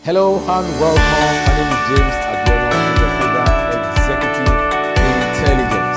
Hello and welcome. My name is James Abiono in the program Executive Intelligence.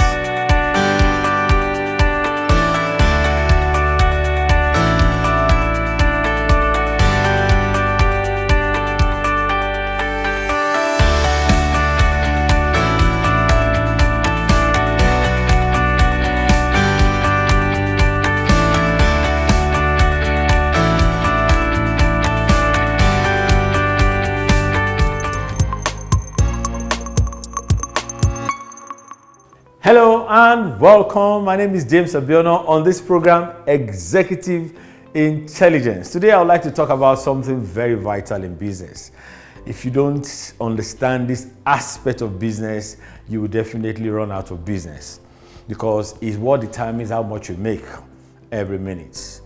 Hello and welcome. My name is James Abiono on this program, Executive Intelligence. Today I would like to talk about something very vital in business. If you don't understand this aspect of business, you will definitely run out of business because it's what determines how much you make every minute.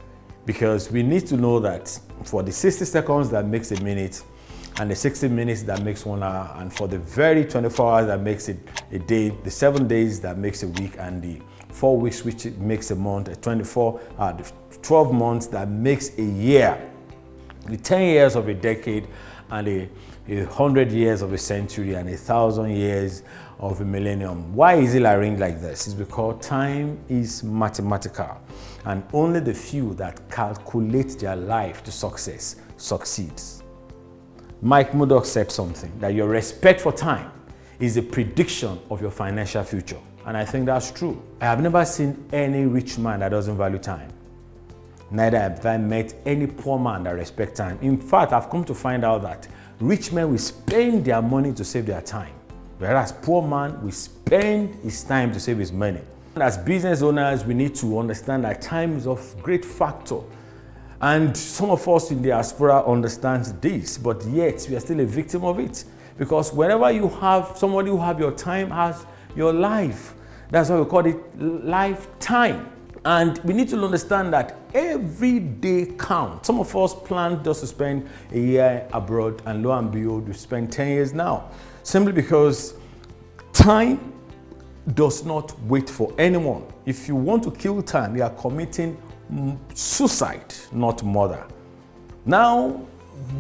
Because we need to know that for the 60 seconds that makes a minute, and the 60 minutes that makes 1 hour, and for the very 24 hours that makes it a day, the 7 days that makes a week, and the 4 weeks which makes a month, the 12 months that makes a year, the 10 years of a decade, and a 100 years of a century, and 1,000 years of a millennium. Why is it arranged like this? It's because time is mathematical, and only the few that calculate their life to success succeeds. Mike Murdoch said something, that your respect for time is a prediction of your financial future. And I think that's true. I have never seen any rich man that doesn't value time. Neither have I met any poor man that respects time. In fact, I've come to find out that rich men will spend their money to save their time, whereas poor man will spend his time to save his money. As business owners, we need to understand that time is of great factor. And some of us in the diaspora understand this, but yet we are still a victim of it. Because whenever you have somebody who have your time has your life. That's why we call it lifetime. And we need to understand that every day counts. Some of us plan just to spend a year abroad, and lo and behold, we spend 10 years now. Simply because time does not wait for anyone. If you want to kill time, you are committing suicide, not murder. Now,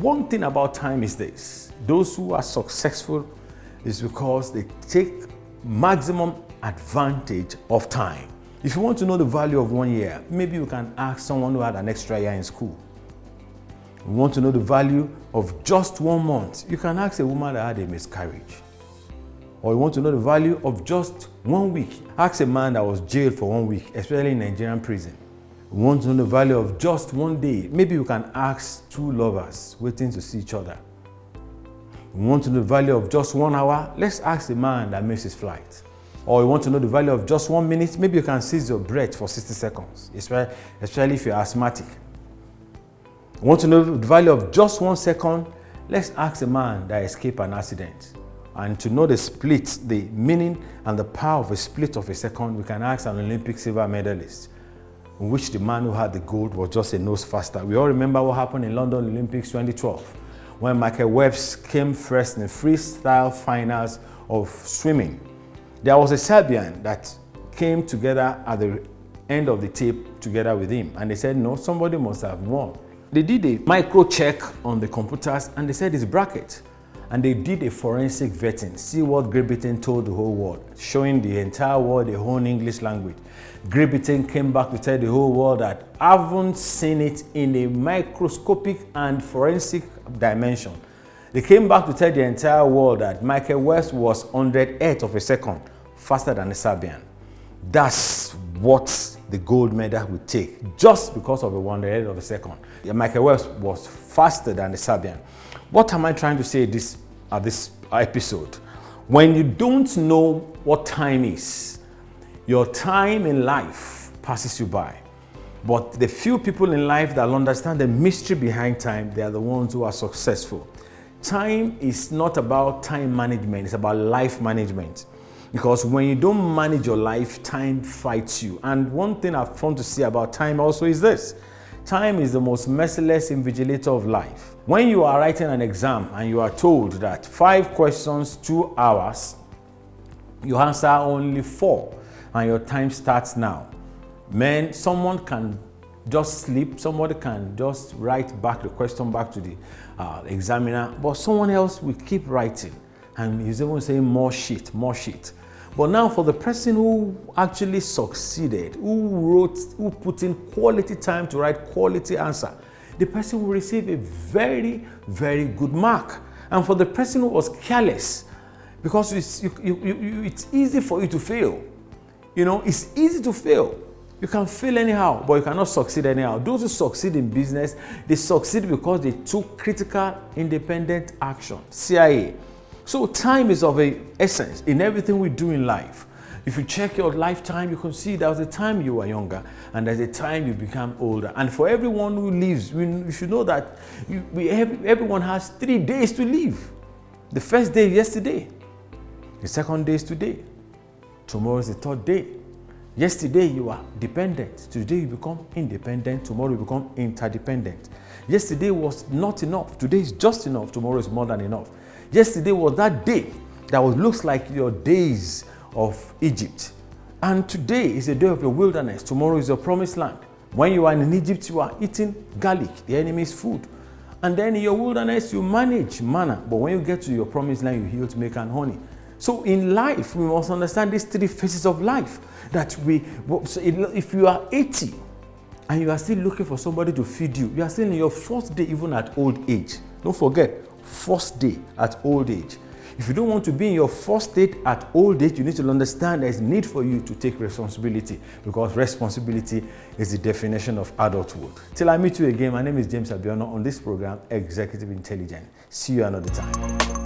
one thing about time is this: those who are successful is because they take maximum advantage of time. If you want to know the value of 1 year, maybe you can ask someone who had an extra year in school. If you want to know the value of just 1 month, you can ask a woman that had a miscarriage. Or you want to know the value of just 1 week, ask a man that was jailed for 1 week, especially in Nigerian prison. You want to know the value of just 1 day, maybe you can ask 2 lovers waiting to see each other. You want to know the value of just 1 hour, let's ask the man that missed his flight. Or you want to know the value of just 1 minute, maybe you can seize your breath for 60 seconds, especially if you're asthmatic. You want to know the value of just 1 second, let's ask a man that escaped an accident. And to know the split, the meaning and the power of a split of a second, we can ask an Olympic silver medalist, in which the man who had the gold was just a nose faster. We all remember what happened in London Olympics 2012, when Michael Phelps came first in the freestyle finals of swimming. There was a Serbian that came together at the end of the tape together with him, and they said, no, somebody must have won. They did a micro check on the computers, and they said it's bracket. And they did a forensic vetting, see what Great Britain told the whole world, showing the entire world their own English language. Great Britain came back to tell the whole world that I haven't seen it in a microscopic and forensic dimension. They came back to tell the entire world that Michael Phelps was 100th of a second faster than the Serbian. That's what the gold medal would take, just because of a 100th of a second. Michael Phelps was faster than the Serbian. What am I trying to say at this episode? When you don't know what time is, your time in life passes you by. But the few people in life that understand the mystery behind time, they are the ones who are successful. Time is not about time management, it's about life management. Because when you don't manage your life, time fights you. And one thing I've found to see about time also is this: time is the most merciless invigilator of life. When you are writing an exam and you are told that 5 questions, 2 hours, you answer only 4 and your time starts now. Man, someone can just sleep. Somebody can just write back the question back to the examiner, but someone else will keep writing, and he's even saying more sheet, more sheet. But now for the person who actually succeeded, who put in quality time to write quality answer, the person will receive a very, very good mark. And for the person who was careless, because it's easy for you to fail. You know, it's easy to fail. You can fail anyhow, but you cannot succeed anyhow. Those who succeed in business, they succeed because they took critical, independent action. CIA. So time is of an essence in everything we do in life. If you check your lifetime, you can see there was a time you were younger and there's a time you become older. And for everyone who lives, you should know that everyone has 3 days to live. The first day is yesterday. The second day is today. Tomorrow is the third day. Yesterday you are dependent. Today you become independent. Tomorrow you become interdependent. Yesterday was not enough. Today is just enough. Tomorrow is more than enough. Yesterday was that day that looks like your days of Egypt. And today is a day of your wilderness. Tomorrow is your promised land. When you are in Egypt, you are eating garlic, the enemy's food. And then in your wilderness, you manage manna. But when you get to your promised land, you yield milk and honey. So in life, we must understand these 3 phases of life. If you are 80 and you are still looking for somebody to feed you, you are still in your 4th day even at old age. Don't forget, 1st day at old age. If you don't want to be in your 1st state at old age, you need to understand there is need for you to take responsibility, because responsibility is the definition of adulthood. Till I meet you again, my name is James Abiono on this program, Executive Intelligence. See you another time.